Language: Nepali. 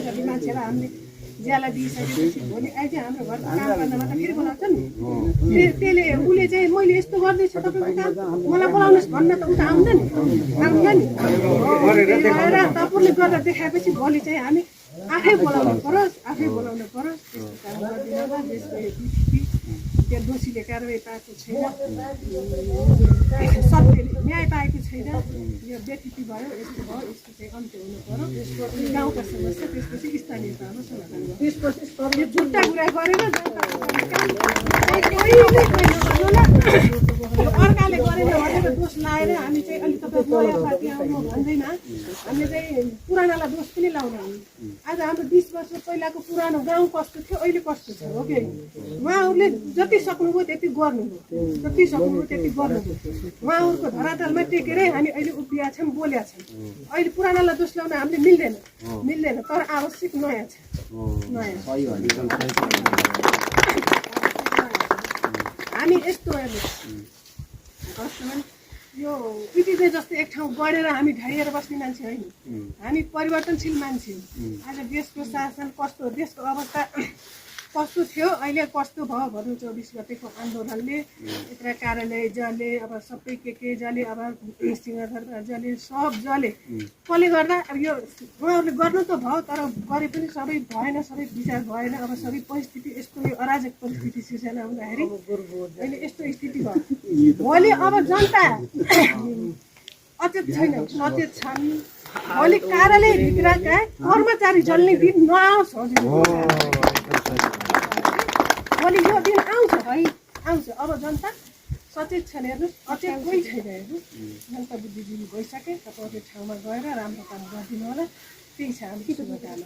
गर्ने मान्छेलाई हामीले ज्याला दिइसकेपछि भोलि आइज हाम्रो घरमा काम गर्नमा त फेरि बोलाउँछ नि त्यसले उसले चाहिँ मैले यस्तो गर्दैछु तपाईँको काम मलाई बोलाउनुहोस् भन्न त उता आउँदैन नि भएर तपाईँले गरेर देखाएपछि भोलि चाहिँ हामी आफै बोलाउनु परोस् त्यस्तो काम गर्दिनँ देशको त्यो दोषीले कारवाही पाएको छैन सत्यले न्याय पाएको छैन यो व्यतिथि भयो यस्तो भयो यसको चाहिँ अन्त्य हुनु पर्यो गाउँका समस्या त्यसपछि स्थानीय तहमा समाधान गर्नु त्यसपछि यो झुट्टा कुरा गरेर अर्काले गरेन भनेर दोष लाएर हामी चाहिँ अलिक तपाईँ नयाँ पार्टी आउनु भन्दैन हामीले चाहिँ पुरानालाई दोष पनि लाउँदैन आज हाम्रो 20 वर्ष पहिलाको पुरानो गाउँ कस्तो थियो अहिले कस्तो छ हो कि उहाँहरूले जति सक्नुभयो त्यति गर्नुभयो उहाँहरूको धरातलमा टेकेरै हामी अहिले उभिया छौँ बोल्या छौँ अहिले पुरानालाई दोष ल्याउन हामीले मिल्दैन तर आवश्यक नयाँ छ हामी यस्तो यो पृथ्वी जस्तो एक ठाउँ गढेर हामी ढाइएर बस्ने मान्छे होइन हामी परिवर्तनशील मान्छे आज देशको शासन कस्तो देशको अवस्था कस्तो थियो अहिले कस्तो भयो भन्नु 24 गतेको आन्दोलनले यत्र कार्यालय जले अब सबै के जले अब सिंहदरबार जले सब जले कसले गर्दा अब यो उहाँहरूले गर्नु त भयो तर गरे पनि सबै भएन सबै विचार भएन अब सबै परिस्थिति यस्तो यो अराजक परिस्थिति सिर्जना हुँदाखेरि अहिले यस्तो स्थिति भयो भोलि अब जनता अचेत छैन सचेत छन् भोलि कार्यालयभित्रका कर्मचारी जल्ने दिन नआओस् हजुर भोलि यो दिन आउँछ है आउँछ अब जनता सचेत छन् हेर्नुहोस् अचेत कोही छैन हेर्नुहोस् जनता बुद्धिजीवी भइसके तपाईँहरूले ठाउँमा गएर राम्रो काम गरिदिनु होला त्यही छ हामी शुभकामना